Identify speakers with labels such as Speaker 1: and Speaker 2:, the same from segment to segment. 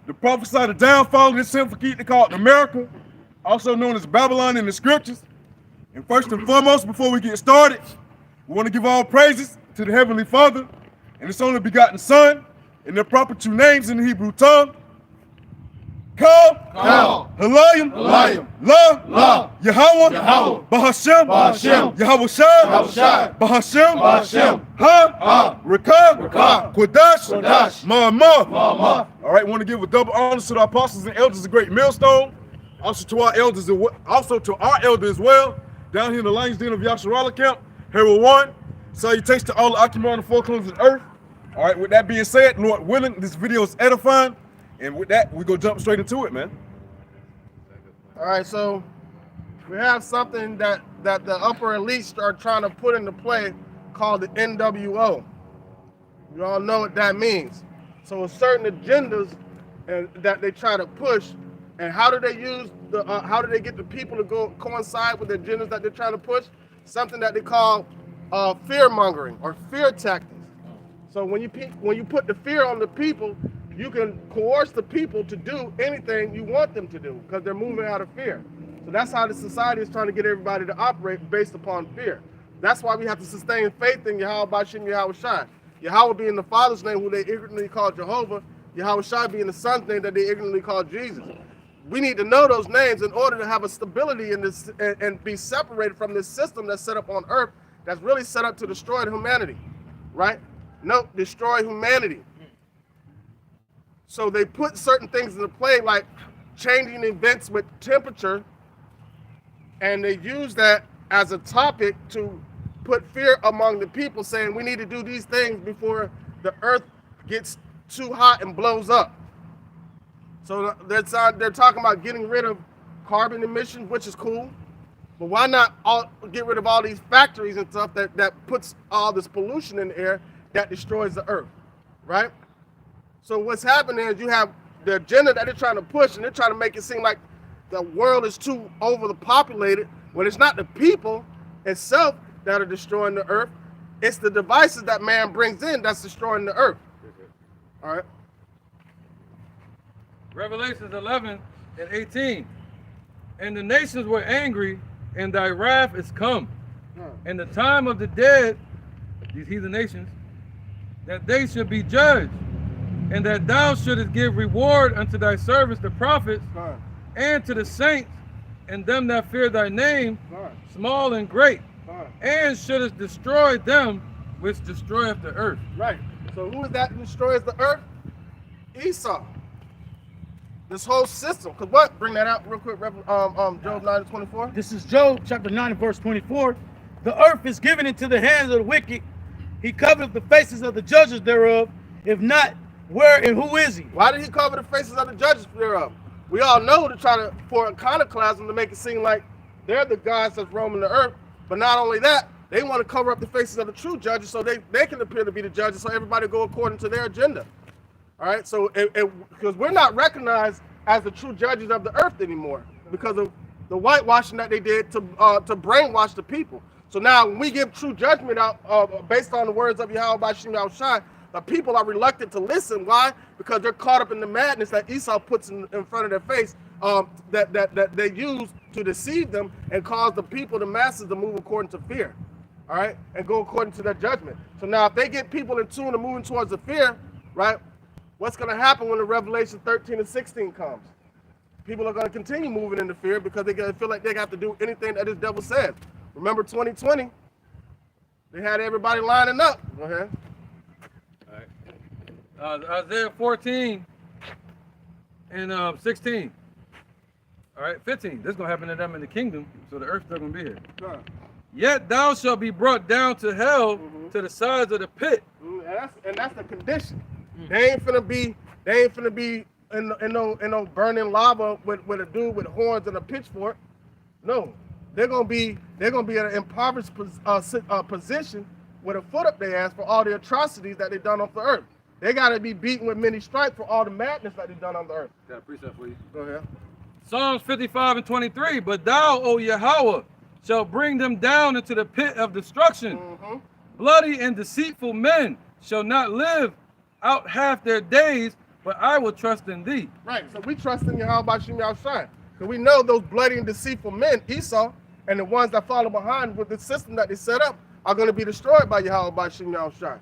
Speaker 1: to prophesy the downfall of this sinful kingdom called America, also known as Babylon in the scriptures. And first and foremost, before we get started, we want to give all praises to the Heavenly Father and His only begotten Son, and their proper two names in the Hebrew tongue. Kal, Halayim, La, Yahweh, Bahashem, Yahweh Shai, Bahashem, Ha, Rekah, Kodash, Ma'amah. All right, want to give a double honor to the apostles and elders of Great Millstone, also to our elders, also to our elder as well, down here in the Lions Den of Yasharala Camp, Herald 1. Salutations to all the occupants on the four corners of the earth. All right, with that being said, Lord willing, this video is edifying. And with that, we go jump straight into it, man.
Speaker 2: All right, so we have something that the upper elites are trying to put into play called the NWO. You all know what that means. So certain agendas that they try to push, and how do they use how do they get the people to go coincide with the agendas that they're trying to push? Something that they call fear mongering or fear tactics. So when you put the fear on the people, you can coerce the people to do anything you want them to do because they're moving out of fear. So that's how the society is trying to get everybody to operate based upon fear. That's why we have to sustain faith in Yahweh Bashim Yahweh Shai. Yahweh being the Father's name, who they ignorantly call Jehovah. Yahweh Shai being the Son's name that they ignorantly call Jesus. We need to know those names in order to have a stability in this and be separated from this system that's set up on earth that's really set up to destroy humanity, right? No, destroy humanity. So they put certain things into play, like changing events with temperature, and they use that as a topic to put fear among the people, saying we need to do these things before the earth gets too hot and blows up. So they're talking about getting rid of carbon emissions, which is cool, but why not get rid of all these factories and stuff that puts all this pollution in the air that destroys the earth, right? So what's happening is you have the agenda that they're trying to push, and they're trying to make it seem like the world is too overpopulated, when it's not the people itself that are destroying the earth. It's the devices that man brings in that's destroying the earth. All right.
Speaker 3: Revelations 11 and 18. And the nations were angry, and thy wrath is come. And the time of the dead, these heathen nations, that they should be judged. And that thou shouldest give reward unto thy servants, the prophets, and to the saints, and them that fear thy name, small and great, and shouldest destroy them which destroyeth the earth.
Speaker 2: Right. So who is that who destroys the earth? Esau. This whole system. Because what? Bring that out real quick. Job 9:24.
Speaker 4: This is Job chapter 9 and verse 24. The earth is given into the hands of the wicked. He covereth the faces of the judges thereof. If not, where and who is he?
Speaker 2: Why did he cover the faces of the judges thereof? We all know to try to pour iconoclasm to make it seem like they're the gods that's roaming the earth. But not only that, they want to cover up the faces of the true judges so they can appear to be the judges, so everybody go according to their agenda. All right, so because we're not recognized as the true judges of the earth anymore because of the whitewashing that they did to brainwash the people. So now when we give true judgment out based on the words of Yahweh Bashim Yahweh Shai, the people are reluctant to listen. Why? Because they're caught up in the madness that Esau puts in front of their face, that they use to deceive them and cause the people, the masses, to move according to fear, all right, and go according to their judgment. So now if they get people in tune and moving towards the fear, right, what's going to happen when the Revelation 13 and 16 comes? People are going to continue moving into fear because they're going to feel like they have to do anything that this devil says. Remember 2020? They had everybody lining up. Go ahead.
Speaker 3: Isaiah 14 and 16. All right, 15. This is going to happen to them in the kingdom, so the earth's still going to be here.
Speaker 2: Sure.
Speaker 3: Yet thou shalt be brought down to hell, to the sides of the pit.
Speaker 2: And that's the condition. They ain't finna be in no burning lava with a dude with horns and a pitchfork. No, they're gonna be in an impoverished position with a foot up their ass for all the atrocities that they've done on the earth. They gotta be beaten with many stripes for all the madness that they've done on the earth.
Speaker 3: Got a precept for you.
Speaker 2: Go ahead.
Speaker 3: Psalms 55 and 23. But thou, O Yahweh, shall bring them down into the pit of destruction. Bloody and deceitful men shall not live out half their days, but I will trust in thee.
Speaker 2: Right. So we trust in Yahweh Shem Shine. Because we know those bloody and deceitful men, Esau, and the ones that follow behind with the system that they set up are going to be destroyed by Yahweh Shem Shine.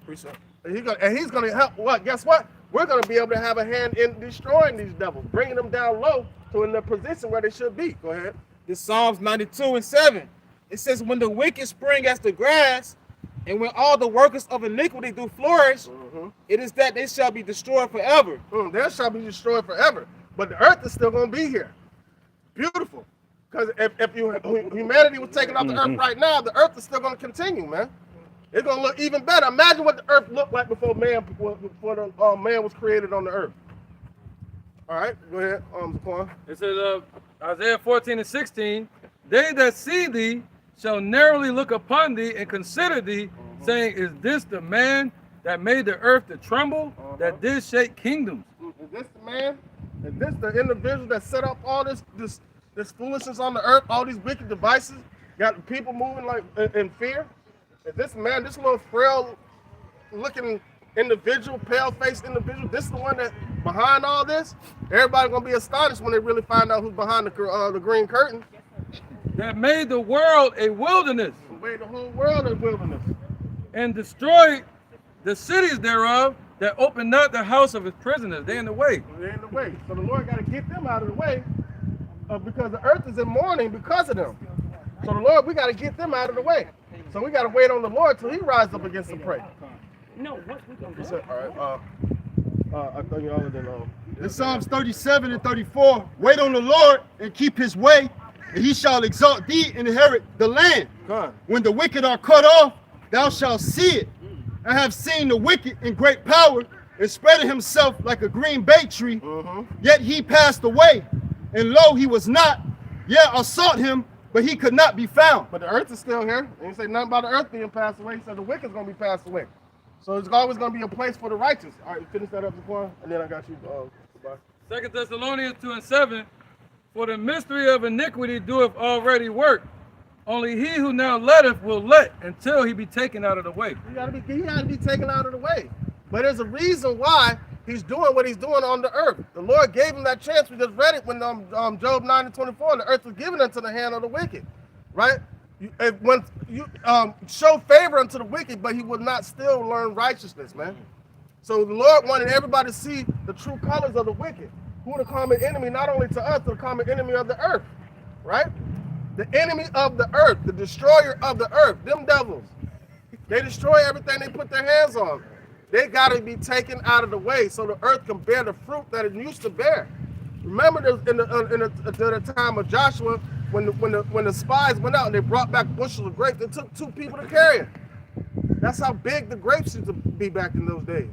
Speaker 2: And he's going to help. What? Guess what? We're going to be able to have a hand in destroying these devils, bringing them down low to in the position where they should be. Go ahead.
Speaker 5: This Psalms 92:7. It says, when the wicked spring as the grass, and when all the workers of iniquity do flourish, it is that they shall be destroyed forever.
Speaker 2: They shall be destroyed forever. But the earth is still going to be here. Beautiful. Because if humanity was taken off the earth right now, the earth is still going to continue, man. It's going to look even better. Imagine what the earth looked like before man was created on the earth. All right, go ahead, Zaquan.
Speaker 3: It says, Isaiah 14:16, they that see thee shall narrowly look upon thee and consider thee, saying, is this the man that made the earth to tremble, that did shake kingdoms?
Speaker 2: Is this the man? Is this the individual that set up all this foolishness on the earth, all these wicked devices, got people moving like in fear? Is this man, this little frail looking individual, pale-faced individual, this is the one that behind all this? Everybody's gonna be astonished when they really find out who's behind the green curtain.
Speaker 3: That made the world a wilderness.
Speaker 2: Made the whole world a wilderness.
Speaker 3: And destroyed the cities thereof, that opened not the house of his prisoners. They're in the way.
Speaker 2: They're in the way. So the Lord got to get them out of the way because the earth is in mourning because of them. So the Lord, we got to get them out of the way. So we got to wait on the Lord till he rises up against the prey.
Speaker 5: No, what we gonna do?
Speaker 2: All right. I thought you all didn't know.
Speaker 1: In Psalms 37 and 34, wait on the Lord and keep his way, and he shall exalt thee and inherit the land. When the wicked are cut off, thou shalt see it. I have seen the wicked in great power and spreading himself like a green bay tree. Yet he passed away, and lo, he was not. Yet I sought him, but he could not be found.
Speaker 2: But the earth is still here. And he said nothing about the earth being passed away. He said the wicked is going to be passed away. So there's always going to be a place for the righteous. All right, finish that up, Zaquan, and then I got you. Goodbye.
Speaker 3: 2 Thessalonians 2:7, for the mystery of iniquity doeth already work. Only he who now letteth will let until he be taken out of the way.
Speaker 2: He got to be taken out of the way. But there's a reason why he's doing what he's doing on the earth. The Lord gave him that chance. We just read it when Job 9:24, the earth was given into the hand of the wicked, right? When you show favor unto the wicked, but he would not still learn righteousness, man. So the Lord wanted everybody to see the true colors of the wicked, who are the common enemy, not only to us, but the common enemy of the earth, right? The enemy of the earth, the destroyer of the earth, them devils. They destroy everything they put their hands on. They got to be taken out of the way so the earth can bear the fruit that it used to bear. Remember in the time of Joshua, when the spies went out and they brought back bushels of grapes, it took 2 people to carry it. That's how big the grapes used to be back in those days.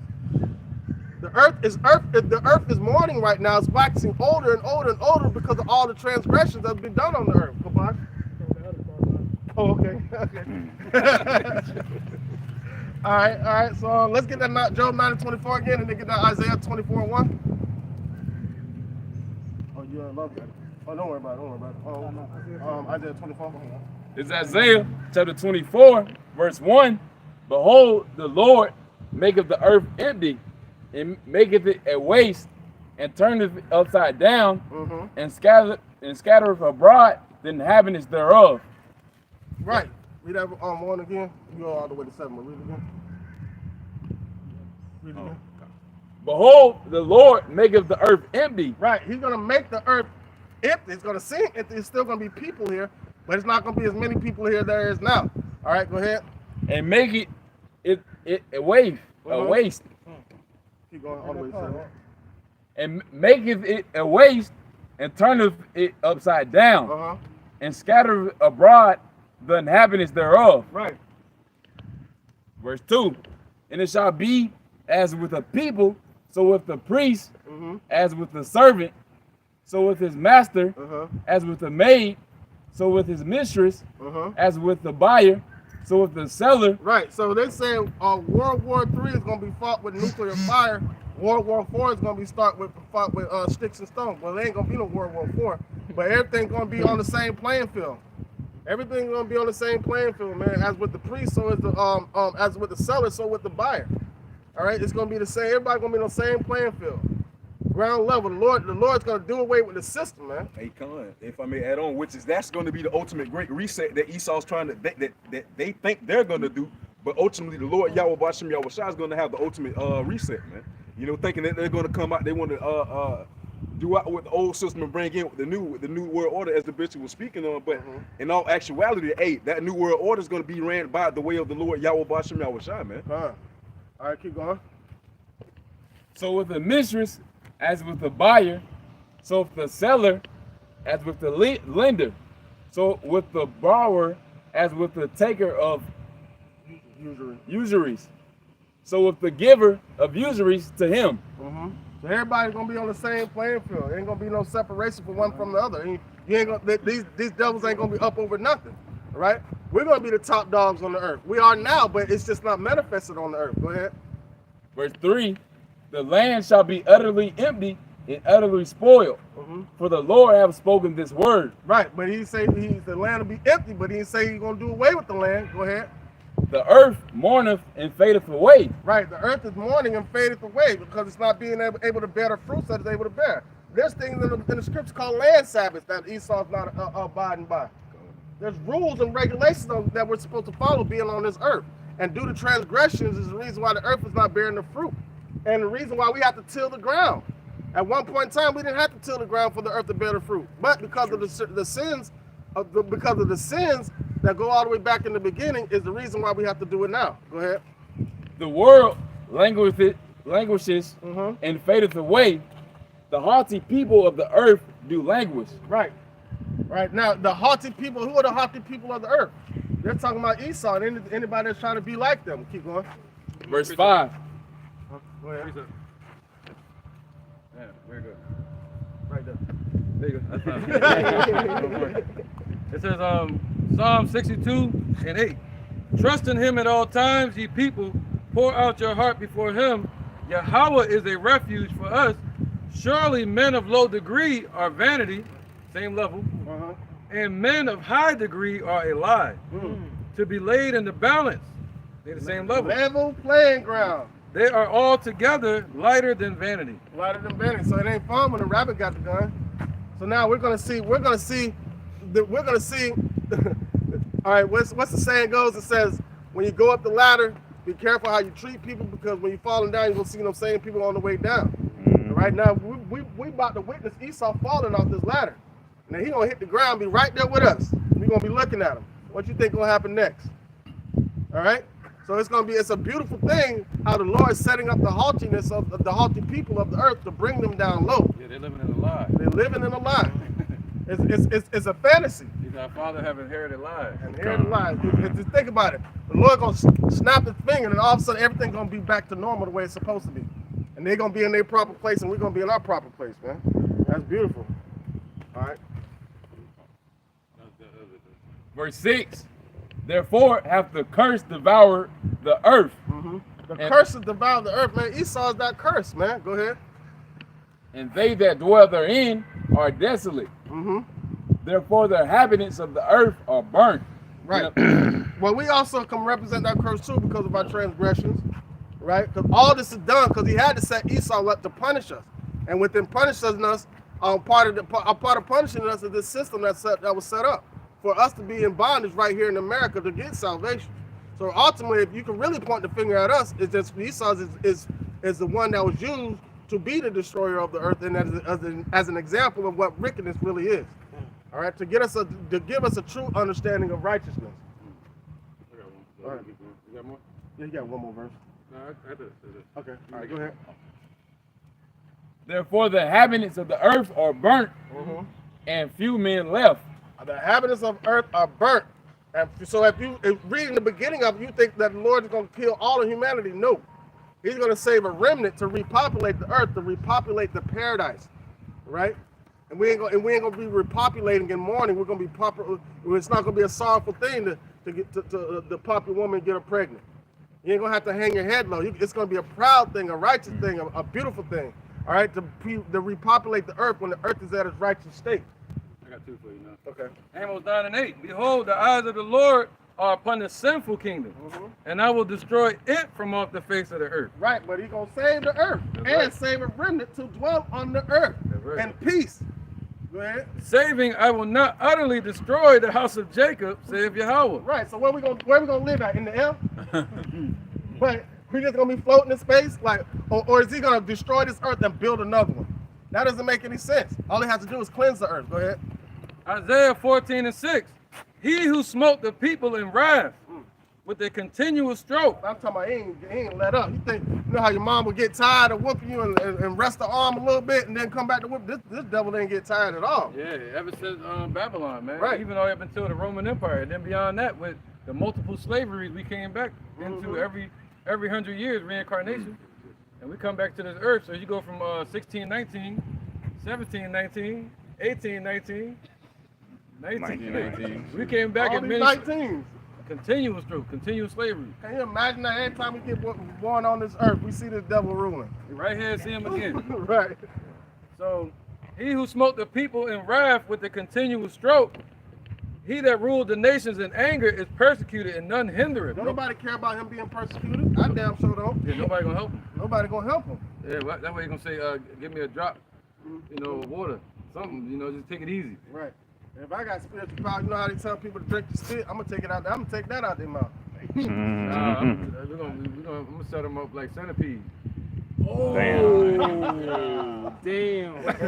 Speaker 2: The earth is mourning right now. It's waxing older and older and older because of all the transgressions that's been done on the earth. Come on. Oh, okay. All right. So let's get that Job 9:24 again, and then get that Isaiah 24:1. Oh, you love that. Oh, don't worry about it. Oh, Isaiah 24.
Speaker 6: It's Isaiah chapter 24, verse 1. Behold, the Lord maketh the earth empty, and maketh it a waste, and turneth it upside down, and scattereth abroad the inhabitants thereof.
Speaker 2: Right. Read that 1 again. You go all the way to 7, but read it again. Read it again.
Speaker 6: Behold, the Lord maketh the earth empty.
Speaker 2: Right. He's going to make the earth empty. It's going to seem empty. It's still going to be people here, but it's not going to be as many people here there is now. All right, go ahead.
Speaker 6: And make it a waste. A waste.
Speaker 2: Keep going all the way to 7.
Speaker 6: And maketh it a waste, and turneth it upside down, and scattereth abroad the inhabitants thereof.
Speaker 2: Right.
Speaker 6: Verse 2. And it shall be as with a people, so with the priest, as with the servant, so with his master, as with the maid, so with his mistress, as with the buyer, so with the seller.
Speaker 2: Right. So they say World War III is going to be fought with nuclear fire. World War IV is going to be fought with sticks and stones. Well, there ain't going to be no World War IV, but everything's going to be on the same playing field. Everything's going to be on the same playing field, man. As with the priest, so is the as with the seller, so with the buyer. All right, it's going to be the same. Everybody's going to be on the same playing field. Ground level. The Lord's gonna do away with the system, man.
Speaker 1: Hey, Con, if I may add on, which is that's going to be the ultimate great reset that Esau's trying to that they think they're going to do, but ultimately the Lord Yahweh Bashem Yahweh Shai is going to have the ultimate reset, man. You know, thinking that they're going to come out, they want to do out with the old system and bring in with the new world order, as the bishop was speaking on. But in all actuality, hey, that new world order is going to be ran by the way of the Lord Yahweh Bashem Yahweh Shai, man.
Speaker 2: All right, keep going.
Speaker 6: So with the mistress, as with the buyer, so with the seller, as with the lender, so with the borrower, as with the taker of usuries, so with the giver of usuries to him.
Speaker 2: So everybody's gonna be on the same playing field. There ain't gonna be no separation for one from the other. You ain't gonna, these devils ain't gonna be up over nothing, right? We're gonna be the top dogs on the earth. We are now, but it's just not manifested on the earth. Go ahead.
Speaker 6: Verse 3, the land shall be utterly empty and utterly spoiled, for the Lord have spoken this word.
Speaker 2: Right, but he say the land will be empty, but he didn't say he's gonna do away with the land. Go ahead.
Speaker 6: The earth mourneth and fadeth away.
Speaker 2: Right, the earth is mourning and fadeth away because it's not being able to bear the fruits that it's able to bear. There's things in the scripture called land Sabbaths that Esau's not abiding by. There's rules and regulations that we're supposed to follow being on this earth. And due to transgressions is the reason why the earth is not bearing the fruit. And the reason why we have to till the ground. At one point in time, we didn't have to till the ground for the earth to bear the fruit. But because of the sins, that go all the way back in the beginning is the reason why we have to do it now. Go ahead.
Speaker 6: The world languishes and fadeth away. The haughty people of the earth do languish.
Speaker 2: Right. Right. Now, the haughty people, who are the haughty people of the earth? They're talking about Esau and anybody that's trying to be like them. Keep going.
Speaker 6: Verse 5.
Speaker 2: Go ahead.
Speaker 3: Yeah, very good.
Speaker 2: Right there.
Speaker 3: There you go. That's fine. It says Psalm 62:8. Trust in him at all times, ye people. Pour out your heart before him. Yahweh is a refuge for us. Surely men of low degree are vanity, same level, and men of high degree are a lie. To be laid in the balance, they're the same level.
Speaker 2: Level playing ground.
Speaker 3: They are all together lighter than vanity.
Speaker 2: Lighter than vanity. So it ain't fun when the rabbit got the gun. So now we're gonna see. All right, what's the saying goes? It says, when you go up the ladder, be careful how you treat people, because when you're falling down, you're gonna see them same people on the way down. Right now, we about to witness Esau falling off this ladder. Now he gonna hit the ground, be right there with us. We're gonna be looking at him. What you think gonna happen next? All right. So it's a beautiful thing how the Lord is setting up the haughtiness of the haughty people of the earth to bring them down low.
Speaker 3: Yeah, they're living in a lie.
Speaker 2: They're living in a lie. It's a fantasy.
Speaker 3: Our father have inherited lies.
Speaker 2: Inherited lies. Just think about it. The Lord gonna snap his finger, and all of a sudden everything's gonna be back to normal the way it's supposed to be. And they're gonna be in their proper place, and we're gonna be in our proper place, man. That's beautiful. All right.
Speaker 6: Verse 6. Therefore hath the curse devoured the earth.
Speaker 2: The curse has devoured the earth, man. Esau is that curse, man. Go ahead.
Speaker 6: And they that dwell therein are desolate. Therefore the inhabitants of the earth are burnt.
Speaker 2: Right. Well, we also can represent that curse too because of our transgressions, right? Because all this is done because he had to set Esau up to punish us, and within punishing us, part of punishing us is this system that was set up for us to be in bondage right here in America to get salvation. So ultimately, if you can really point the finger at us, it's just Esau is the one that was used to be the destroyer of the earth, and as an example of what wickedness really is. All right, to give us a true understanding of righteousness. All right.
Speaker 3: You got more?
Speaker 2: Yeah, you got one more verse.
Speaker 3: No, I did.
Speaker 2: Okay. All right, go ahead.
Speaker 6: Therefore the inhabitants of the earth are burnt, and few men left.
Speaker 2: The inhabitants of earth are burnt. And so if you read in the beginning of it, you think that the Lord is going to kill all of humanity. No. He's going to save a remnant to repopulate the earth, to repopulate the paradise, right? And we ain't going to be repopulating in mourning. We're going to be proper. It's not going to be a sorrowful thing to get the popular woman and get her pregnant. You ain't going to have to hang your head low. It's going to be a proud thing, a righteous thing, a beautiful thing. All right, to repopulate the earth when the earth is at its righteous state.
Speaker 3: got two for you now.
Speaker 2: Okay.
Speaker 3: Amos 9 and 8. Behold, the eyes of the Lord are upon the sinful kingdom, and I will destroy it from off the face of the earth.
Speaker 2: Right, but he's going to save the earth and save a remnant to dwell on the earth in peace. Go ahead.
Speaker 3: Saving, I will not utterly destroy the house of Jacob, saith Yahweh.
Speaker 2: Right, so where we gonna live at? In the air? But we just gonna be floating in space? Like, or is he gonna destroy this earth and build another one? That doesn't make any sense. All he has to do is cleanse the earth. Go ahead.
Speaker 3: Isaiah 14 and 6. He who smote the people in wrath with a continual stroke.
Speaker 2: I'm talking about he ain't let up. You think, you know how your mom would get tired of whooping you and rest the arm a little bit and then come back to whoop? This devil didn't get tired at all.
Speaker 3: Yeah, ever since Babylon, man.
Speaker 2: Right.
Speaker 3: Even all up until the Roman Empire. And then beyond that, with the multiple slaveries we came back into every 100 years, reincarnation. And we come back to this earth. So you go from 1619, 1719, 1819, 1919. We came back
Speaker 2: All
Speaker 3: in
Speaker 2: these
Speaker 3: many
Speaker 2: 19s.
Speaker 3: continuous stroke, continuous slavery.
Speaker 2: Can you imagine that every time we get born on this earth, we see this devil ruling?
Speaker 3: Right here, see him again.
Speaker 2: Right.
Speaker 3: So he who smote the people in wrath with a continual stroke, he that ruled the nations in anger is persecuted and none hinder it.
Speaker 2: Don't nobody care about him being persecuted. I damn sure don't.
Speaker 3: Yeah, nobody gonna help him.
Speaker 2: Nobody gonna help him.
Speaker 3: Yeah, well, that way you gonna say, give me a drop, you know, of water, something, you know, just take it easy.
Speaker 2: Right. If I got spiritual power, you know how they tell people to drink the spit? I'm gonna take it out there. I'm gonna take that out their mouth.
Speaker 3: I'm gonna set them up like centipedes.
Speaker 5: Oh,
Speaker 6: Damn.
Speaker 5: damn.
Speaker 6: You know what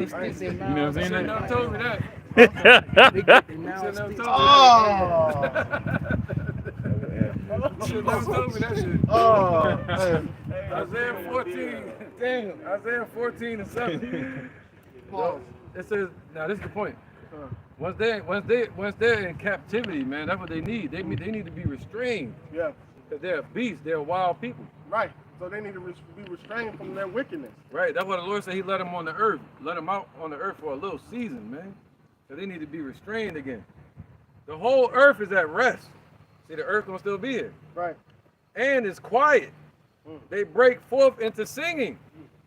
Speaker 6: I'm saying?
Speaker 3: You never told me that.
Speaker 2: Oh!
Speaker 3: You never told me that shit.
Speaker 2: Oh!
Speaker 3: Isaiah 14, damn, Isaiah 14 and 7.
Speaker 2: Pause.
Speaker 3: It says, now this is the point. Once they're in captivity, man, that's what they need. They need to be restrained.
Speaker 2: Yeah.
Speaker 3: Because they're beasts, they're wild people.
Speaker 2: Right. So they need to be restrained from their wickedness.
Speaker 3: Right, that's what the Lord said. He let them on the earth, let them out on the earth for a little season, man. So they need to be restrained again. The whole earth is at rest. See, the earth gonna still be here.
Speaker 2: Right.
Speaker 3: And it's quiet. They break forth into singing.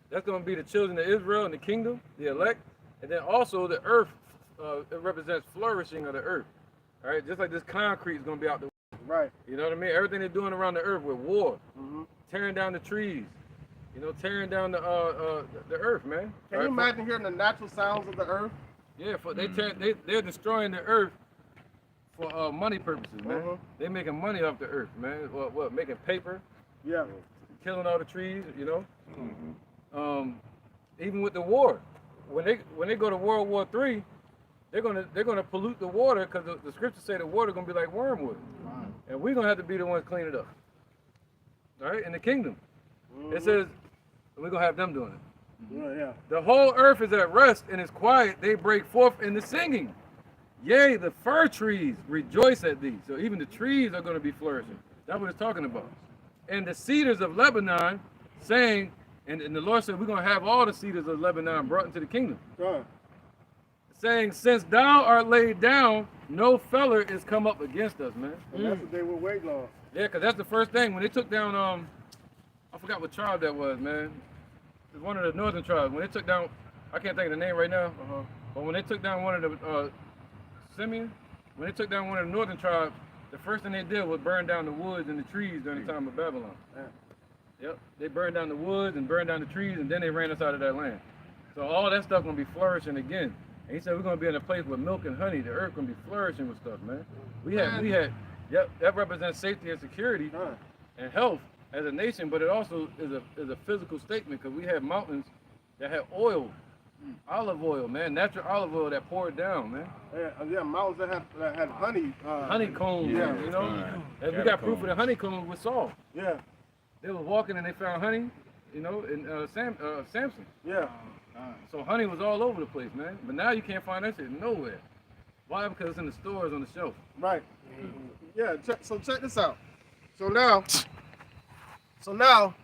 Speaker 3: That's gonna be the children of Israel and the kingdom, the elect. And then also the earth, it represents flourishing of the earth. All right, just like this concrete is gonna be out the way.
Speaker 2: Right.
Speaker 3: You know what I mean? Everything they're doing around the earth with war, tearing down the trees, you know, tearing down the earth, man.
Speaker 2: Can you imagine hearing the natural sounds of the earth?
Speaker 3: Yeah, they're destroying the earth for money purposes, man. They're making money off the earth, man. What making paper,
Speaker 2: Yeah.
Speaker 3: killing all the trees, you know. Even with the war, when they go to World War III, they're gonna pollute the water because the scriptures say the water gonna be like wormwood, and we're gonna have to be the ones clean it up. All right, in the kingdom, it says we're gonna have them doing it.
Speaker 2: Yeah.
Speaker 3: The whole earth is at rest and is quiet. They break forth in the singing. Yea, the fir trees rejoice at thee. So even the trees are going to be flourishing. That's what it's talking about. And the cedars of Lebanon, saying, and the Lord said, we're going to have all the cedars of Lebanon brought into the kingdom.
Speaker 2: Right.
Speaker 3: Saying, since thou art laid down, no feller is come up against us, man.
Speaker 2: And that's what they were waiting on.
Speaker 3: Yeah, because that's the first thing. When they took down, I forgot what tribe that was, man. It's one of the northern tribes. When they took down, I can't think of the name right now, but when they took down one of the, Simeon, when they took down one of the northern tribes, the first thing they did was burn down the woods and the trees during the time of Babylon. Yep, they burned down the woods and burned down the trees, and then they ran us out of that land. So all that stuff gonna be flourishing again. And he said we're gonna be in a place with milk and honey. The earth gonna be flourishing with stuff, man. We had, yep, that represents safety and security and health as a nation, but it also is a physical statement because we have mountains that have oil, olive oil, man, natural olive oil that poured down, man.
Speaker 2: Yeah, mountains that had honey.
Speaker 3: Honeycombs, you know. And we got proof of the honeycombs with Saul.
Speaker 2: Yeah.
Speaker 3: They was walking and they found honey, you know, in Samson.
Speaker 2: Yeah.
Speaker 3: So honey was all over the place, man. But now you can't find that shit nowhere. Why? Because it's in the stores on the shelf.
Speaker 2: Right. Yeah. So check this out. So now. All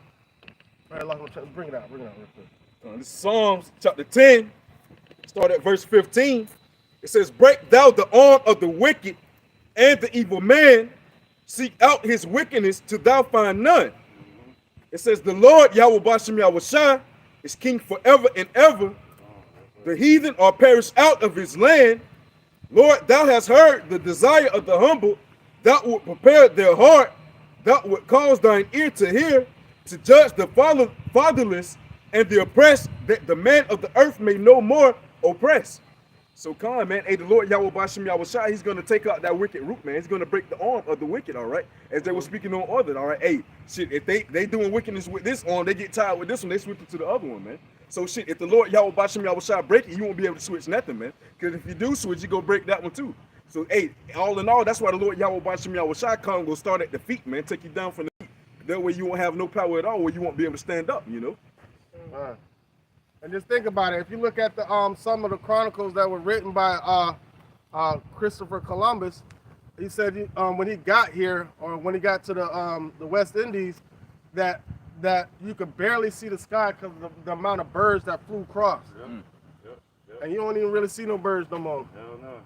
Speaker 2: right, look, bring it out real quick.
Speaker 1: This is Psalms chapter 10, start at verse 15. It says, break thou the arm of the wicked and the evil man. Seek out his wickedness till thou find none. It says, the Lord, Yahweh Bashem Yahweh Shai, is king forever and ever. The heathen are perished out of his land. Lord, thou hast heard the desire of the humble. Thou would prepare their heart. Thou would cause thine ear to hear, to judge the fatherless and the oppressed, that the man of the earth may no more oppress. So come, man. Hey, the Lord Yahweh Bashem Yahweh Shai, he's going to take out that wicked root, man. He's going to break the arm of the wicked, all right? As they were speaking on other, all right? Hey, shit, if they doing wickedness with this arm, they get tired with this one, they switch it to the other one, man. So shit, if the Lord Yahweh Bashem Yahweh Shai break it, you won't be able to switch nothing, man. Because if you do switch, you go break that one too. So hey, all in all, that's why the Lord Yahweh Bashem Yahweh Shai come will start at the feet, man. Take you down from the feet. That way you won't have no power at all, where you won't be able to stand up, you know?
Speaker 2: And just think about it. If you look at the some of the chronicles that were written by Christopher Columbus, he said when he got here, or when he got to the West Indies, that you could barely see the sky because of the amount of birds that flew across.
Speaker 3: Yep.
Speaker 2: And you don't even really see no birds no more.
Speaker 3: Hell no.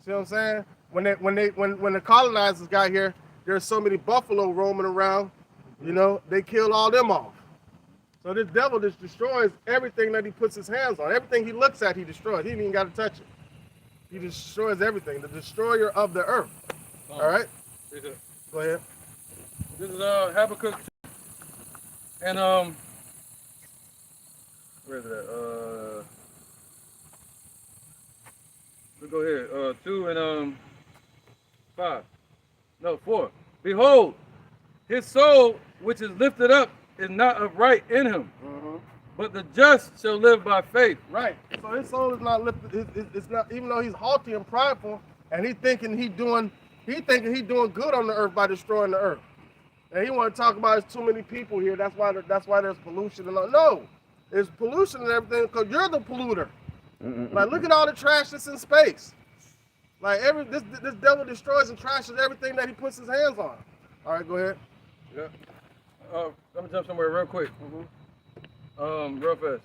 Speaker 2: See what I'm saying? When the colonizers got here, there's so many buffalo roaming around. You know, they killed all them off. So this devil just destroys everything that he puts his hands on. Everything he looks at, he destroys. He ain't even got to touch it. He destroys everything. The destroyer of the earth. All right? Go ahead.
Speaker 3: This is Habakkuk 2. And where is it at? Let's go here. 2 and 5. No, 4. Behold, his soul which is lifted up is not upright in him, but the just shall live by faith.
Speaker 2: Right. So his soul is not lifted. It's not, even though he's haughty and prideful, and he thinking he doing good on the earth by destroying the earth. And he want to talk about there's too many people here. That's why there's pollution and all. No, there's pollution and everything because you're the polluter. Like look at all the trash that's in space. Like this devil destroys and trashes everything that he puts his hands on. All right, go ahead.
Speaker 3: Yeah. Let me jump somewhere real quick. Real fast.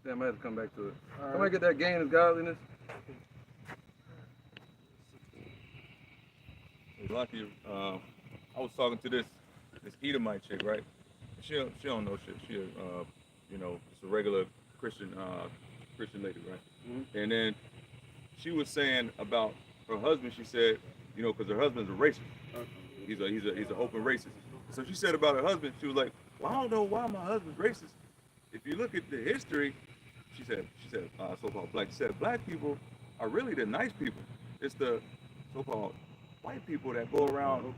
Speaker 3: Damn, I had to come back to it. Somebody get that gain of godliness.
Speaker 7: Lucky, I was talking to this Edomite chick, right? She don't know shit. She just a regular Christian lady, right? And then she was saying about her husband. She said, because her husband's a racist. He's an open racist. So she said about her husband, she was like, well, I don't know why my husband's racist. If you look at the history, she said so-called black. She said black people are really the nice people. It's the so-called white people that go around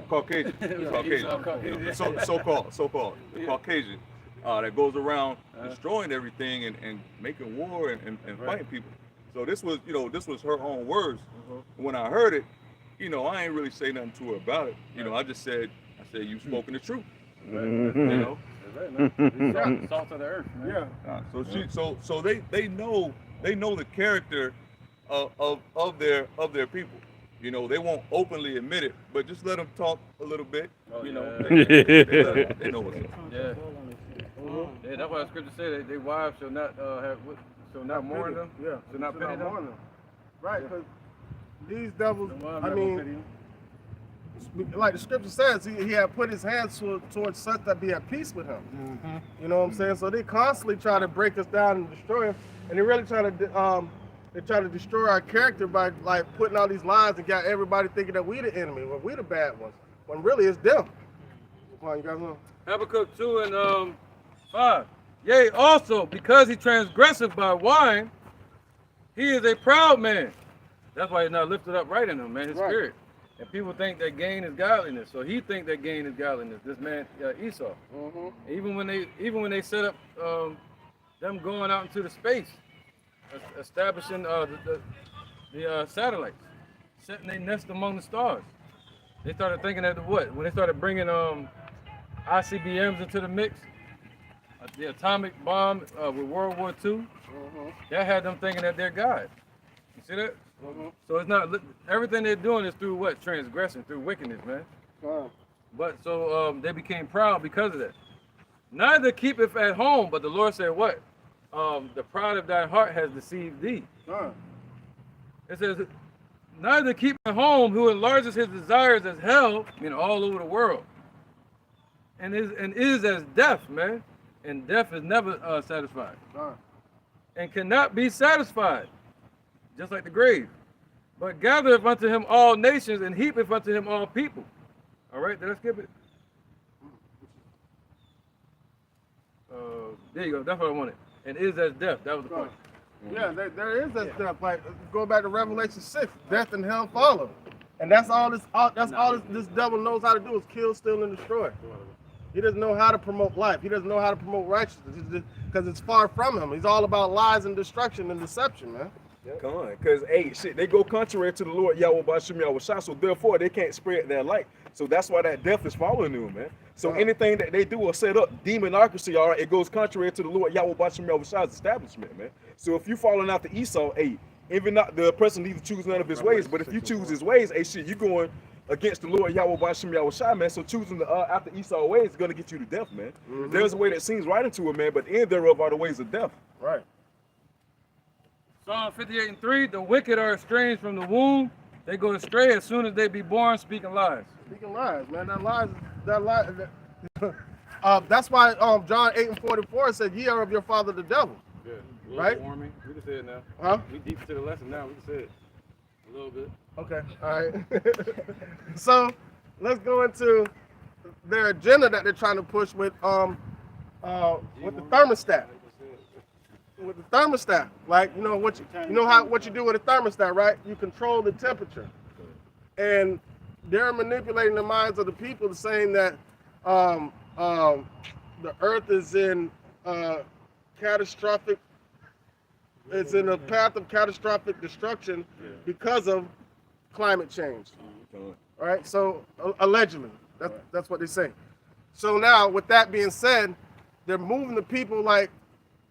Speaker 7: Caucasian, so-called Caucasian that goes around destroying everything and making war and fighting people. So this was her own words. When I heard it, I ain't really say nothing to her about it. I said you've spoken the truth.
Speaker 3: Salt of the earth. Man.
Speaker 2: Yeah.
Speaker 7: So they know the character of their people. They won't openly admit it, but just let them talk a little bit. They know what's up.
Speaker 3: Yeah. Yeah, that's why the scripture says their wives shall not mourn them.
Speaker 2: Yeah.
Speaker 3: Shall not pity them.
Speaker 2: Right, because these devils, I mean, like the scripture says, he had put his hands towards such that be at peace with him. You know what I'm saying? So they constantly try to break us down and destroy us, and they really try to destroy our character by like putting all these lies and got everybody thinking that we the enemy, when we the bad ones, when really it's them. Come on, you guys know.
Speaker 3: Habakkuk 2 and 5. Yea, also because he transgresseth by wine, he is a proud man. That's why he's not lifted up right in him, man. His spirit. And people think that gain is godliness, so he think that gain is godliness. This man Esau. Even when they set up them going out into the space, establishing the satellites, setting their nest among the stars. They started thinking that when they started bringing ICBMs into the mix, the atomic bomb with World War II, that had them thinking that they're God. You see that? So it's not, everything they're doing is through what? Transgression, through wickedness, man. But so they became proud because of that. Neither keepeth at home, but the Lord said what? The pride of thy heart has deceived thee. It says, neither keep at home who enlarges his desires as hell, all over the world. and is as death, man. And death is never satisfied. And cannot be satisfied, just like the grave. But gathereth unto him all nations, and heapeth unto him all people. All right, did I skip it? There you go, that's what I wanted. And is as death, that was the point.
Speaker 2: Yeah, there is that stuff. Like, go back to Revelation 6, death and hell follow. And that's all this devil knows how to do is kill, steal, and destroy. He doesn't know how to promote life. He doesn't know how to promote righteousness because it's far from him. He's all about lies and destruction and deception, man.
Speaker 1: Come on, because, hey, shit, they go contrary to the Lord Yahweh Bashim Yahweh Shah, so therefore they can't spread their light. So that's why that death is following them, man. So anything that they do or set up, demonocracy, all right, it goes contrary to the Lord Yahweh Bashim Yahweh Shah's establishment, man. So if you're following after Esau, hey, even not the person neither choose none of his ways, but if you choose his ways, hey, shit, you're going against the Lord Yahweh Bashim Yahweh Shah, man. So choosing the after Esau ways is going to get you to death, man. There's a way that seems right into it, man, but the end thereof are the ways of death.
Speaker 2: Right.
Speaker 3: Psalm 58:3, the wicked are estranged from the womb. They go astray as soon as they be born, speaking lies.
Speaker 2: Speaking lies, man. That's why John 8:44 said, "Ye are of your father the devil."
Speaker 3: Yeah,
Speaker 2: right?
Speaker 3: Warming. We can say it now.
Speaker 2: Huh?
Speaker 3: We deep into the lesson now. We can say it a little bit.
Speaker 2: Okay. All right. So let's go into their agenda that they're trying to push with the thermostat. With the thermostat, like what you do with a thermostat, right? You control the temperature, and they're manipulating the minds of the people, saying that the Earth is in catastrophic. It's in a path of catastrophic destruction because of climate change. All right, so allegedly, that's what they say. So now, with that being said, they're moving the people like.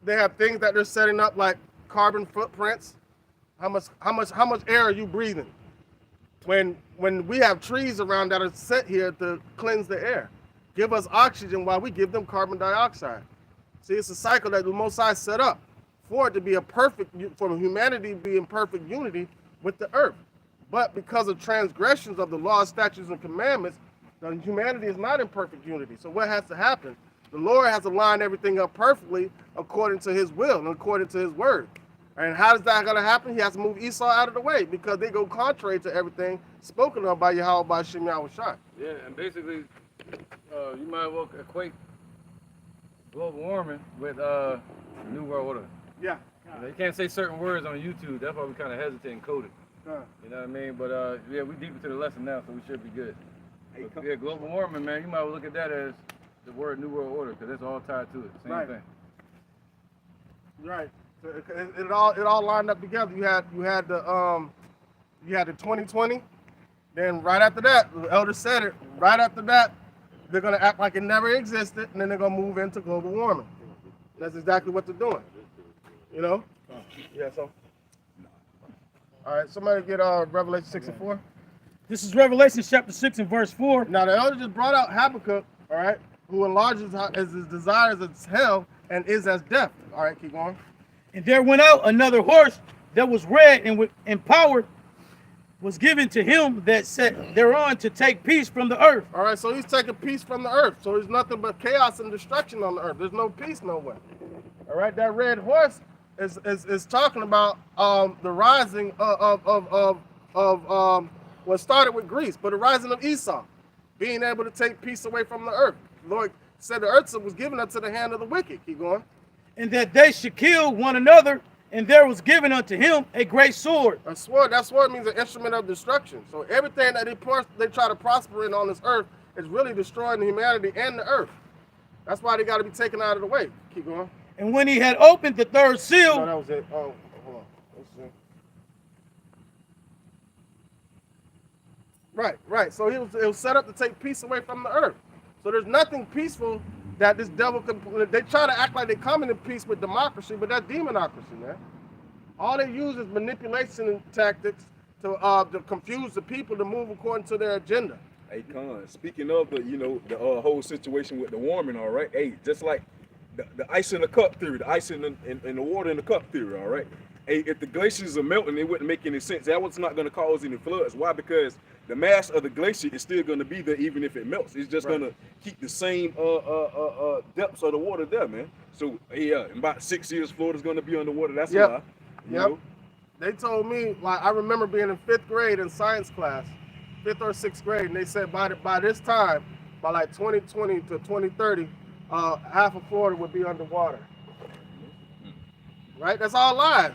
Speaker 2: They have things that they're setting up like carbon footprints. How much air are you breathing? When we have trees around that are set here to cleanse the air, give us oxygen while we give them carbon dioxide. See, it's a cycle that the Most High set up for it to be for humanity to be in perfect unity with the earth. But because of transgressions of the laws, statutes, and commandments, the humanity is not in perfect unity. So what has to happen? The Lord has to line everything up perfectly according to his will and according to his word. And how is that going to happen? He has to move Esau out of the way because they go contrary to everything spoken of by Yahweh Bashim Yahweh Shai.
Speaker 3: Yeah, and basically, you might well equate global warming with New World Order.
Speaker 2: Yeah.
Speaker 3: You can't say certain words on YouTube. That's why we kind of hesitate and code it. You know what I mean? But yeah, we deep into the lesson now, so we should be good. But, yeah, global warming, man, you might well look at that as the word New World Order, because it's all tied to it. Same thing.
Speaker 2: Right. So it all lined up together. You had the 2020. Then right after that, the elder said it. Right after that, they're gonna act like it never existed, and then they're gonna move into global warming. That's exactly what they're doing. Yeah. So. All right. Somebody get Revelation 6:4.
Speaker 4: This is Revelation chapter 6 and verse 4.
Speaker 2: Now the elder just brought out Habakkuk. All right. Who enlarges his desires as hell and is as death. All right, keep going.
Speaker 4: And there went out another horse that was red and power was given to him that sat thereon to take peace from the earth.
Speaker 2: All right, so he's taking peace from the earth. So there's nothing but chaos and destruction on the earth. There's no peace nowhere. All right, that red horse is talking about the rising of what started with Greece, but the rising of Esau, being able to take peace away from the earth. Lord said the earth was given unto the hand of the wicked. Keep going.
Speaker 4: And that they should kill one another, and there was given unto him a great sword.
Speaker 2: A sword, that sword means an instrument of destruction. So everything that they try to prosper in on this earth is really destroying humanity and the earth. That's why they got to be taken out of the way. Keep going.
Speaker 4: And when he had opened the third seal.
Speaker 2: No, that was it. Oh, hold on. Let's see. Right. So it was set up to take peace away from the earth. So there's nothing peaceful that this devil can. They try to act like they're coming in peace with democracy, but that's demonocracy, man. All they use is manipulation tactics to confuse the people to move according to their agenda.
Speaker 1: Hey, Con, speaking of the whole situation with the warming, all right. Hey, just like the ice in the cup theory, the ice in the water in the cup theory, all right. Hey, if the glaciers are melting, it wouldn't make any sense. That was not going to cause any floods. Why? Because the mass of the glacier is still going to be there even if it melts. It's just going to keep the same depths of the water there, man. So yeah, in about 6 years, Florida's going to be underwater. That's why. You know?
Speaker 2: They told me, like, I remember being in 5th grade in science class, 5th or 6th grade, and they said by this time, by like 2020 to 2030, half of Florida would be underwater. Right? That's all lies.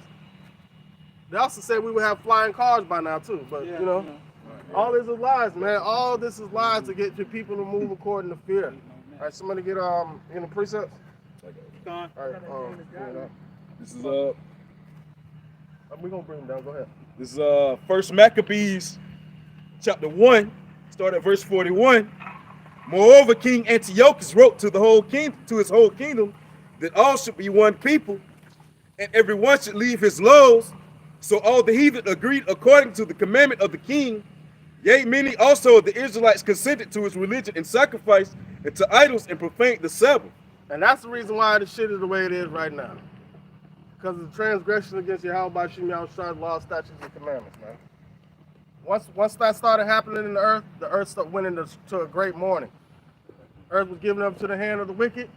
Speaker 2: They also said we would have flying cars by now too, but you know, all this is lies, man. All this is lies to get your people to move according to fear. All right, somebody get in the precepts. All right,
Speaker 1: this is
Speaker 2: we're gonna bring them down. Go ahead.
Speaker 1: This is First Maccabees, chapter 1, start at verse 41. Moreover, King Antiochus wrote to his whole kingdom, that all should be one people, and everyone should leave his laws. So all the heathen agreed according to the commandment of the king. Yea, many also of the Israelites consented to his religion and sacrificed and to idols and profaned the Sabbath.
Speaker 2: And that's the reason why the shit is the way it is right now. Because of the transgression against Yahweh Shem Yahweh's law, statutes, and commandments, man. Once that started happening in the earth went into a great mourning. Earth was given up to the hand of the wicked.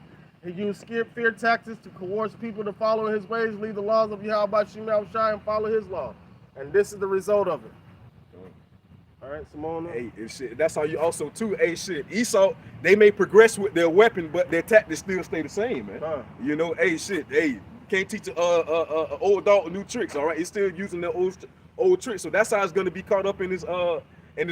Speaker 2: He used fear tactics to coerce people to follow his ways, leave the laws of Yahweh Shem Yahweh and follow his law. And this is the result of it. All right, Simone.
Speaker 1: Hey, shit, that's how you also too. Hey, shit, Esau, they may progress with their weapon, but their tactics still stay the same, man. You know, hey, shit, hey, can't teach an old dog new tricks. All right, he's still using their old tricks. So that's how it's gonna be caught up in his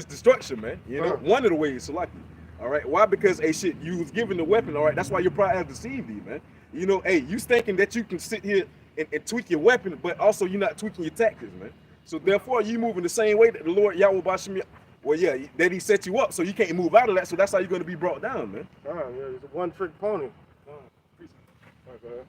Speaker 1: destruction, man. You know, one of the ways, so likely. All right, why? Because hey, shit, you was given the weapon. All right, that's why your pride has deceived you, man. You know, hey, you thinking that you can sit here and tweak your weapon, but also you're not tweaking your tactics, man. So therefore, you moving the same way that the Lord Yahweh Bashem, well, yeah, that He set you up, so you can't move out of that. So that's how you're going to be brought down, man.
Speaker 2: Yeah, it's a one-trick pony.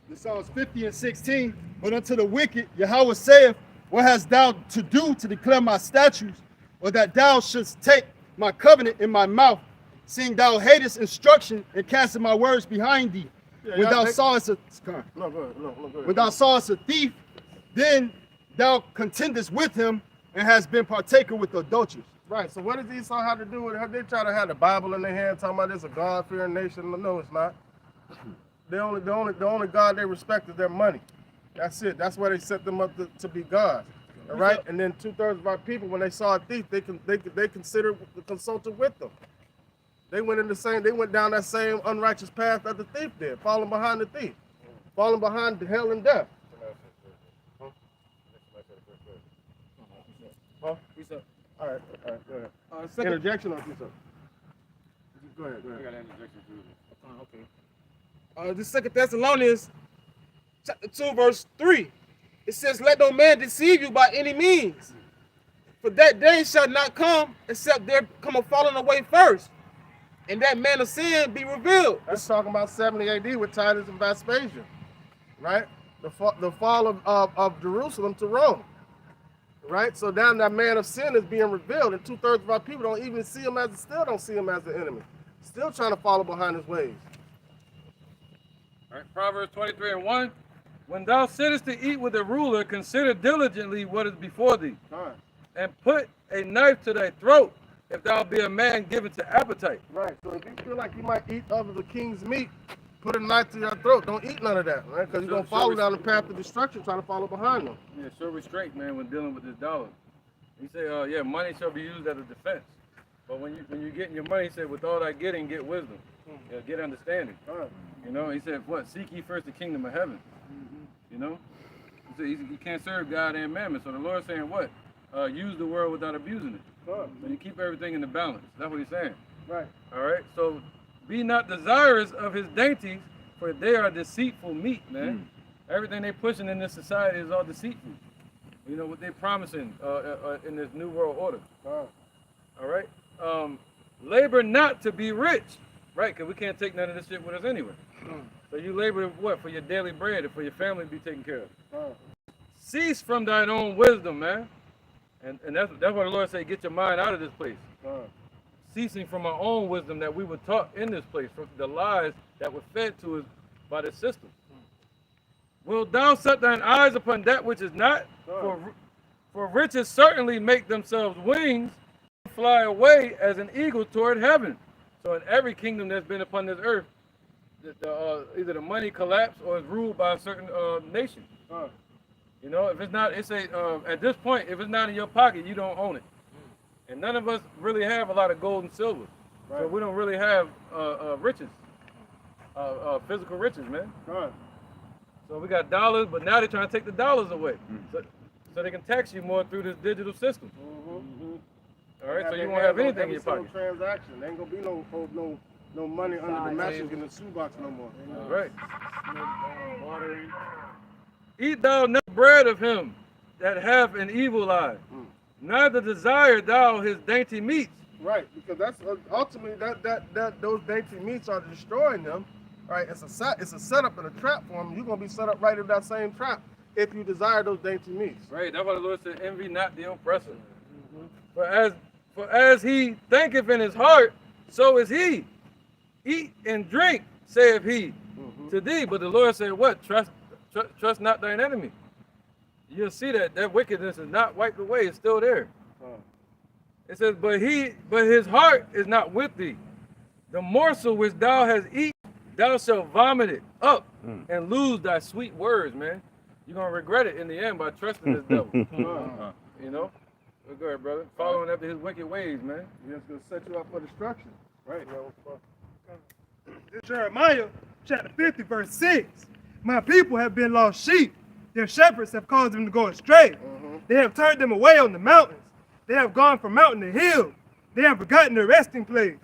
Speaker 8: This Psalms 50 and 16. But unto the wicked, Yahweh saith, what hast thou to do to declare my statutes, or that thou shouldst take my covenant in my mouth, seeing thou hatest instruction and castest my words behind thee? When thou sawest when thou sawest a thief, then thou contendest with him and hast been partaker with adulterers.
Speaker 2: Right. So what does Esau have to do with it? They try to have the Bible in their hand, talking about this a God-fearing nation. No, it's not. The only God they respect is their money. That's it. That's why they set them up to be gods. All right. And then 2/3 of our people, when they saw a thief, they considered consulted with them. They went down that same unrighteous path that the thief did, falling behind the thief, falling behind hell and death. Huh? All right, go ahead. Interjection or precept? Go ahead.
Speaker 5: I got an interjection too. Okay. This 2 Thessalonians chapter 2, verse 3. It says, let no man deceive you by any means. For that day shall not come except there come a falling away first, and that man of sin be revealed.
Speaker 2: That's talking about 70 AD with Titus and Vespasian, right? The fall of Jerusalem to Rome, right? So now that man of sin is being revealed, and 2/3 of our people don't even see him still don't see him as the enemy, still trying to follow behind his ways.
Speaker 3: All right, Proverbs 23 and 1. When thou sittest to eat with a ruler, consider diligently what is before thee, and put a knife to thy throat, if thou be a man given to appetite.
Speaker 2: Right. So if you feel like you might eat of the king's meat, put a knife to your throat. Don't eat none of that, right? Because you're going to follow down the path of destruction trying to follow behind them.
Speaker 3: Yeah, show restraint, man, when dealing with this dollar. He say, yeah, money shall be used as a defense. But when you're getting your money, he said, with all that getting, get wisdom. Yeah, get understanding. You know, he said, what? Seek ye first the kingdom of heaven. You know? He said, you can't serve God and mammon. So the Lord's saying, what? Use the word without abusing it. So you keep everything in the balance. That's what he's saying.
Speaker 2: Right.
Speaker 3: All right? So be not desirous of his dainties, for they are deceitful meat, man. Everything they pushing in this society is all deceitful. You know, what they're promising in this new world order. All right? Labor not to be rich, right? Because we can't take none of this shit with us anyway. So you labor what? For your daily bread and for your family to be taken care of. Cease from thine own wisdom, man. And that's what the Lord said, get your mind out of this place. Ceasing from our own wisdom that we were taught in this place, from the lies that were fed to us by the system. Wilt thou set thine eyes upon that which is not? For riches certainly make themselves wings, fly away as an eagle toward heaven. So in every kingdom that's been upon this earth, either the money collapsed or is ruled by a certain nation. You know, if it's not, it's at this point, if it's not in your pocket, you don't own it. And none of us really have a lot of gold and silver. So we don't really have riches, physical riches, man. So we got dollars, but now they're trying to take the dollars away. So they can tax you more through this digital system. All right, so you won't have anything in your pocket.
Speaker 2: Transaction. There ain't gonna be no money under the mattress in the shoebox no more.
Speaker 3: Right. Eat thou no bread of him that hath an evil eye, neither desire thou his dainty meats.
Speaker 2: Right, because that's ultimately that those dainty meats are destroying them. Right, it's a setup and a trap for them. You're gonna be set up right in that same trap if you desire those dainty meats.
Speaker 3: Right, that's why the Lord said, "Envy not the oppressor." For as he thinketh in his heart, so is he. Eat and drink, saith he, to thee. But the Lord said, "What? Trust not thine enemy." You'll see that wickedness is not wiped away; it's still there. It says, "But his heart is not with thee. The morsel which thou hast eaten, thou shalt vomit it up and lose thy sweet words, man. You're gonna regret it in the end by trusting this devil." You know? Go ahead, brother. Following after his wicked ways, man.
Speaker 2: It's gonna set you up for destruction.
Speaker 8: Right. Jeremiah chapter 50, verse 6. My people have been lost sheep. Their shepherds have caused them to go astray. They have turned them away on the mountains. They have gone from mountain to hill. They have forgotten their resting place.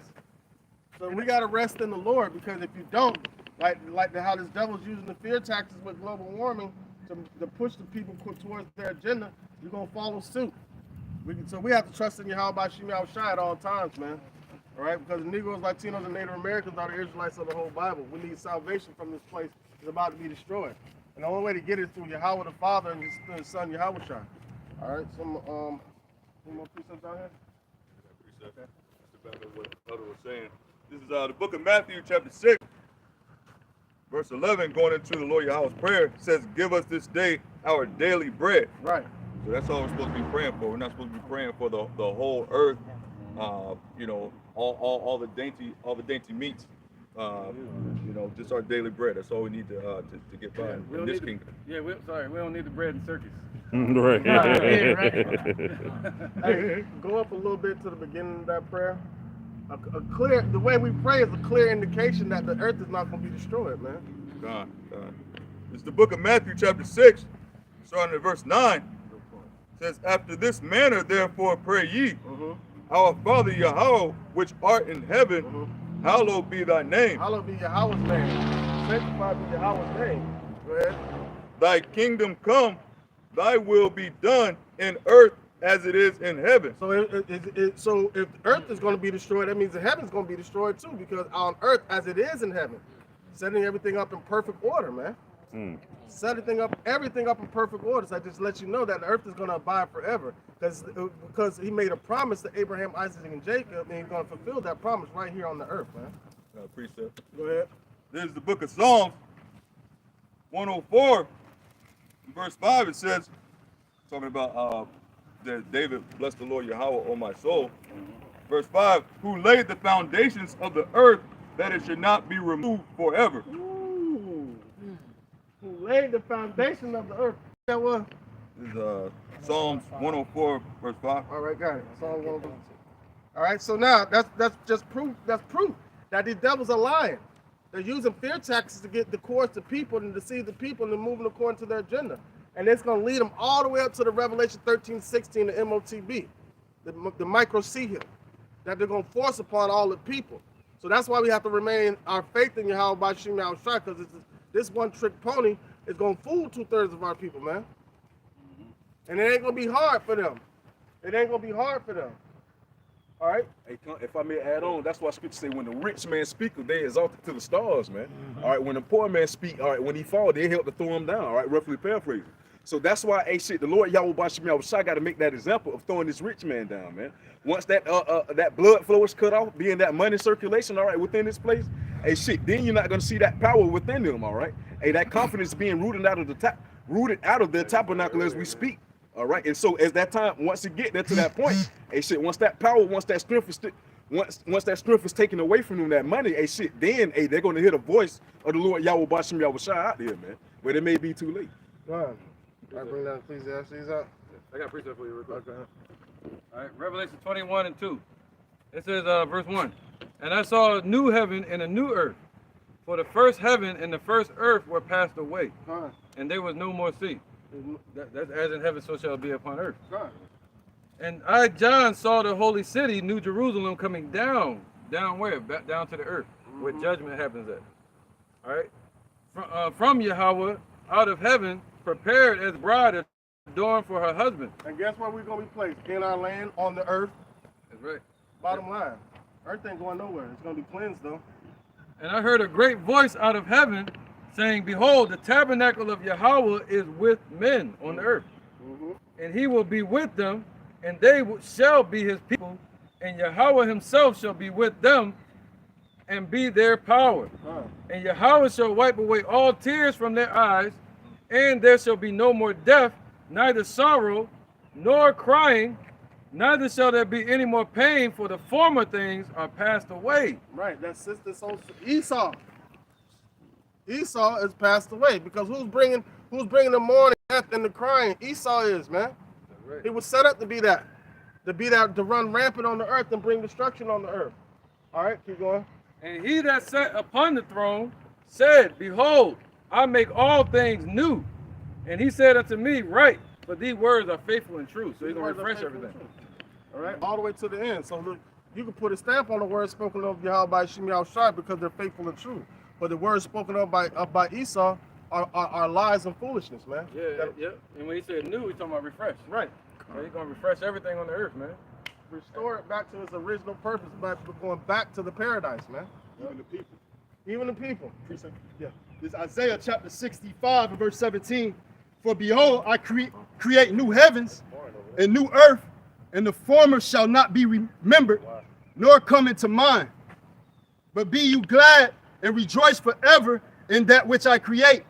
Speaker 2: So we gotta rest in the Lord, because if you don't, like how this devil's using the fear tactics with global warming to push the people towards their agenda, you're gonna follow suit. So we have to trust in Yahweh Bashim Yahushua at all times, man. All right, because the Negroes, Latinos, and Native Americans are the Israelites of the whole Bible. We need salvation from this place that's about to be destroyed. And the only way to get it is through Yahweh the Father and his Son Yahweh Shai. All right, some more precepts out here?
Speaker 7: Precept. That's about what the other was saying. This is the book of Matthew, chapter 6, verse 11, going into the Lord Yahweh's prayer. It says, "Give us this day our daily bread."
Speaker 2: Right.
Speaker 7: So that's all we're supposed to be praying for. We're not supposed to be praying for the whole earth. You know, all the dainty meats. You know, just our daily bread. That's all we need to get by in this kingdom.
Speaker 3: We don't need the bread and circus.
Speaker 9: Right.
Speaker 2: Hey, go up a little bit to the beginning of that prayer. The way we pray is a clear indication that the earth is not going to be destroyed, man.
Speaker 7: God. It's the book of Matthew, chapter 6, starting at verse 9. It says, "After this manner, therefore, pray ye, Our Father Yahweh, which art in heaven, hallowed be thy name.
Speaker 2: Hallowed be Yahweh's name. Sanctified be Yahweh's name." Go ahead.
Speaker 7: Thy kingdom come, thy will be done in earth as it is in heaven.
Speaker 2: So, so if earth is going to be destroyed, that means the heaven's going to be destroyed too, because on earth as it is in heaven, setting everything up in perfect order, man. Setting everything up in perfect order. So I just let you know that the earth is going to abide forever, because he made a promise to Abraham, Isaac, and Jacob, and he's going to fulfill that promise right here on the earth, man.
Speaker 7: Precept.
Speaker 2: Go ahead.
Speaker 7: This is the book of Psalms 104, verse 5. It says, talking about that David, "Bless the Lord Yahweh, O my soul." Verse 5, "Who laid the foundations of the earth, that it should not be removed forever."
Speaker 2: Ooh. Who laid the foundation of the earth? That was.
Speaker 7: This is Psalms 104, verse 5.
Speaker 2: All right, got it. Psalm 104. All right, so now that's just proof. That's proof that these devils are lying. They're using fear tactics to get the course to people and deceive the people and moving according to their agenda. And it's going to lead them all the way up to the Revelation 13:16, the MOTB, the micro sea hill, that they're going to force upon all the people. So that's why we have to remain our faith in Yahweh Bashim Yahushua, because this one trick pony is going to fool 2/3 of our people, man. And it ain't going to be hard for them. It ain't going to be hard for them. All right?
Speaker 10: Hey, if I may add on, that's why Scripture say when the rich man speaketh, they exalted to the stars, man. All right, when the poor man speak, all right, when he fall, they help to throw him down, all right, roughly paraphrasing. So that's why, hey, shit, the Lord Yahweh Bashim Yahushua got to make that example of throwing this rich man down, man. Once that that blood flow is cut off, being that money circulation, all right, within this place, hey, shit, then you're not going to see that power within them, all right? Hey, that confidence being rooted out of the tabernacle as we speak. All right, and so as that time, once it get there to that point, hey shit, once that power, once that strength is once that strength is taken away from them, that money, hey shit, then hey, they're gonna hear the voice of the Lord Yahweh Bashim Yahweh Shai out there, man. But it may be too late.
Speaker 2: Go ahead. I bring that Ecclesiastes up.
Speaker 3: I got a precept for you real quick. All right, Revelation 21:2. It says, verse 1. And I saw a new heaven and a new earth. For the first heaven and the first earth were passed away, and there was no more sea. That's as in heaven, so shall it be upon earth. And I, John, saw the holy city, New Jerusalem, coming down where? Back down to the earth, where judgment happens at. All right? From Yahweh, out of heaven, prepared as bride adorned for her husband.
Speaker 2: And guess where we're going to be placed? In our land, on the earth.
Speaker 3: That's right.
Speaker 2: Bottom line. Earth ain't going nowhere. It's going to be cleansed, though.
Speaker 3: And I heard a great voice out of heaven saying, behold, the tabernacle of Yahweh is with men on the earth. And he will be with them, and they shall be his people, and Yahweh himself shall be with them and be their power. And Yahweh shall wipe away all tears from their eyes, and there shall be no more death, neither sorrow, nor crying, neither shall there be any more pain, for the former things are passed away.
Speaker 2: Right, that's sister soul. Esau. Esau is passed away because who's bringing the mourning, death, and the crying? Esau is, man.
Speaker 3: Right.
Speaker 2: He was set up to be that, to run rampant on the earth and bring destruction on the earth. All right, keep going.
Speaker 3: And he that sat upon the throne said, behold, I make all things new. And he said unto me, write, for these words are faithful and true. So he's going to refresh everything.
Speaker 2: All right, all the way to the end. So look, you can put a stamp on the words spoken of Yahweh by Shem Yahweh Shai because they're faithful and true. But the words spoken of by Esau are lies and foolishness, man.
Speaker 3: Yeah. And when he said new, he's talking about refresh. Right. So he's going to refresh everything on the earth, man.
Speaker 2: Restore it back to its original purpose by going back to the paradise, man.
Speaker 8: Even the people.
Speaker 2: Even the people.
Speaker 8: Yeah. This is Isaiah chapter 65 and verse 17. For behold, I create new heavens and new earth, and the former shall not be remembered, nor come into mind. But be you glad and rejoice forever in that which I create.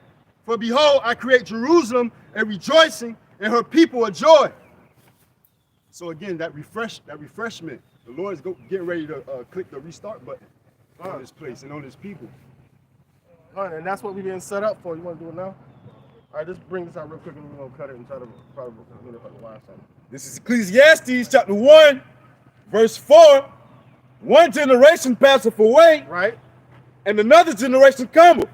Speaker 8: For behold, I create Jerusalem and rejoicing, and her people a joy. So again, that refreshment, the Lord is getting ready to click the restart button on this place and on his people.
Speaker 2: All right, and that's what we're being set up for. You want to do it now? All right, just bring this out real quick, and we're gonna cut it and try to probably look at the last time.
Speaker 10: This is Ecclesiastes chapter 1, verse 4. One generation passeth away,
Speaker 2: right,
Speaker 10: and another generation cometh.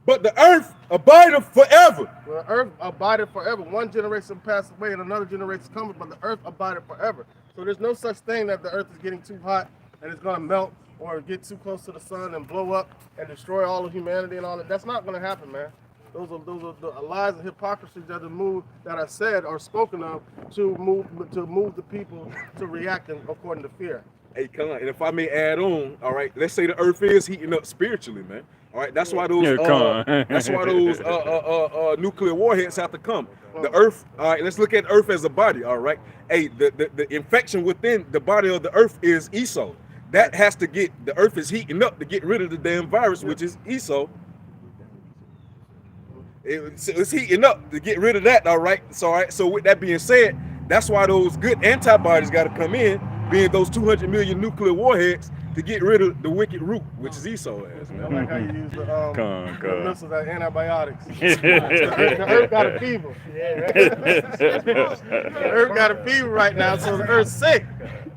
Speaker 10: But the earth abideth forever.
Speaker 2: Well, the earth abideth forever. One generation passed away and another generation cometh, but the earth abideth forever. So there's no such thing that the earth is getting too hot and it's going to melt or get too close to the sun and blow up and destroy all of humanity and all that. That's not going to happen, man. Those are the lies and hypocrisies that are said or spoken of to move the people to react according to fear.
Speaker 10: Hey, come on. And if I may add on, all right, let's say the earth is heating up spiritually, man. All right, that's why those nuclear warheads have to come. The earth, all right, let's look at earth as a body, all right. Hey, the infection within the body of the earth is Esau. That has to get, the earth is heating up to get rid of the damn virus, which is Esau. It's heating up to get rid of that, all right. So, all right, so with that being said, that's why those good antibodies got to come in, being those 200 million nuclear warheads to get rid of the wicked root, which is Esau.
Speaker 2: I like how you use the missiles as antibiotics. The earth got a fever. The earth got a fever right now, so the earth's sick.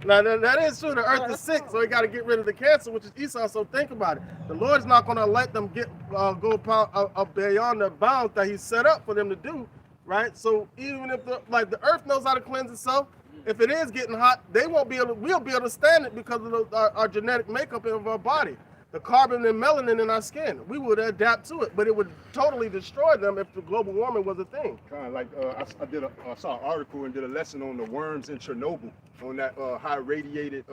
Speaker 2: Now that is true. The earth is sick, so we got to get rid of the cancer, which is Esau. So think about it. The Lord's not going to let them go beyond the bounds that He set up for them to do, right? So even if the earth knows how to cleanse itself, if it is getting hot, we'll be able to stand it because of our genetic makeup of our body, the carbon and melanin in our skin. We would adapt to it, but it would totally destroy them if the global warming was a thing.
Speaker 8: Kind of like I saw an article and did a lesson on the worms in Chernobyl, on that high radiated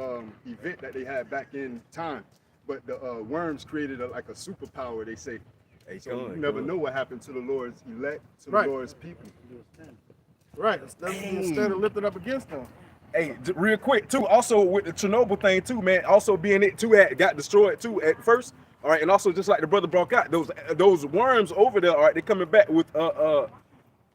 Speaker 8: event that they had back in time. But the worms created a superpower, they say. Hey, so you never know what happened to the Lord's elect, to the Lord's people.
Speaker 2: Right, instead of lifted up against them.
Speaker 10: Hey, real quick too, also with the Chernobyl thing too, man, also being it too got destroyed too at first, all right, and also just like the brother brought out, those worms over there, all right, they coming back with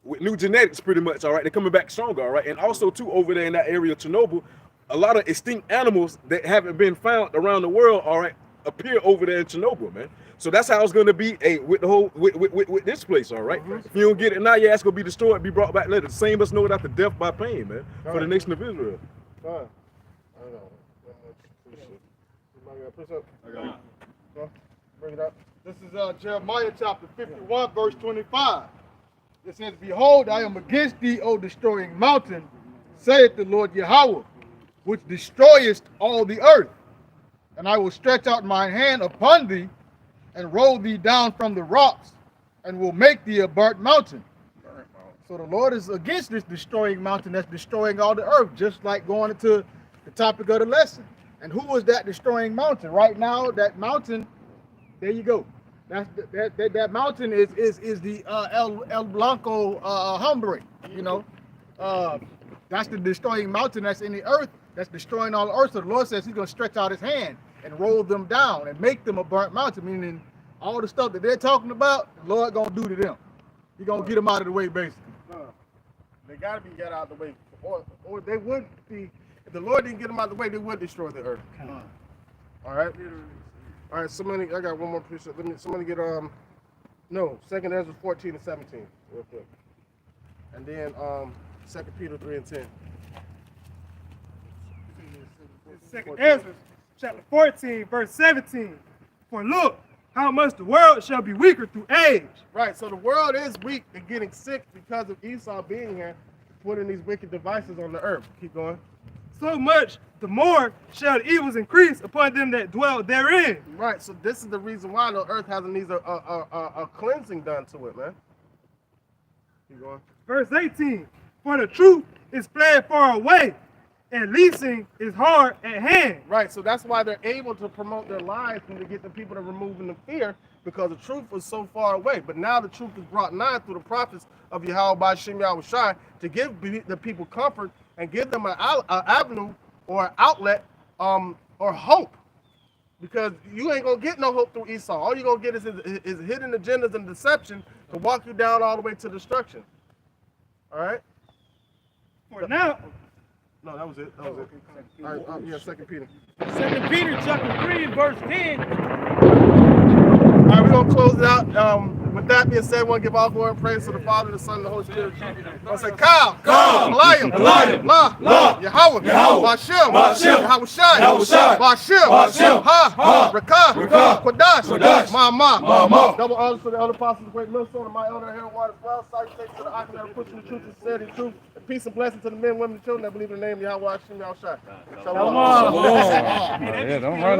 Speaker 10: with new genetics, pretty much. All right, they're coming back stronger. All right, and also too over there in that area of Chernobyl, a lot of extinct animals that haven't been found around the world. All right, appear over there in Chernobyl, man. So that's how it's going to be with the whole with this place. All right, if you don't get it now, your ass gonna be destroyed, be brought back later. The same as know without the death by pain, man, for the nation of Israel.
Speaker 2: Fine. I know. Somebody got to push up.
Speaker 8: I got it.
Speaker 2: Bring it up.
Speaker 8: This is Jeremiah chapter 51, verse 25. It says, Behold, I am against thee, O destroying mountain, saith the Lord Yahweh, which destroyest all the earth. And I will stretch out mine hand upon thee, and roll thee down from the rocks, and will make thee a burnt mountain. So the Lord is against this destroying mountain that's destroying all the earth, just like going into the topic of the lesson. And who was that destroying mountain? Right now, that mountain, there you go. That mountain is the El Blanco Hombre, you know. That's the destroying mountain that's in the earth, that's destroying all the earth. So the Lord says he's going to stretch out his hand and roll them down and make them a burnt mountain, meaning all the stuff that they're talking about, the Lord going to do to them. He's going to get them out of the way, basically.
Speaker 2: They got to be get out of the way, or they would be. If the Lord didn't get them out of the way, they would destroy the earth. All right. All right. Somebody, I got one more piece. Somebody get 2nd Ezra 14 and 17, real quick, and then 2 Peter 3 and 10.
Speaker 5: 2nd Ezra, chapter 14, verse 17. For look, how much the world shall be weaker through age.
Speaker 2: Right. So the world is weak and getting sick because of Esau being here, putting these wicked devices on the earth. Keep going.
Speaker 5: So much the more shall the evils increase upon them that dwell therein.
Speaker 2: Right. So this is the reason why the earth hasn't needs a cleansing done to it, man. Keep going.
Speaker 5: Verse 18. For the truth is fled far away, and leasing is hard at hand.
Speaker 2: Right, so that's why they're able to promote their lies and to get the people to removing the fear, because the truth was so far away. But now the truth is brought nigh through the prophets of Yahweh by Shem Yahushai to give the people comfort and give them an avenue or an outlet or hope. Because you ain't going to get no hope through Esau. All you're going to get is hidden agendas and deception to walk you down all the way to destruction. All right?
Speaker 5: For now,
Speaker 2: no, that was it. That was it. All right, yeah, 2 Peter.
Speaker 4: 2 Peter chapter 3 and verse 10.
Speaker 2: All right, we're going to close it out. With that being said, we want to give all glory and praise to the Father, the Son, and the Holy Spirit. I say, Kal, Elayim, La, Yahweh, Bashem, Yahushai, Bashem, Ha, Rakah, Kodash, Ma. Double honors to the elder apostles, the great millstone, and my elder here, water as well. Salutations to the oxen that are pushing the truth and sincerity, the truth. And peace and blessing to the men, women, and children that believe in the name of Yahweh, Hashem, Yahushai. Shalom.
Speaker 3: Yeah, don't run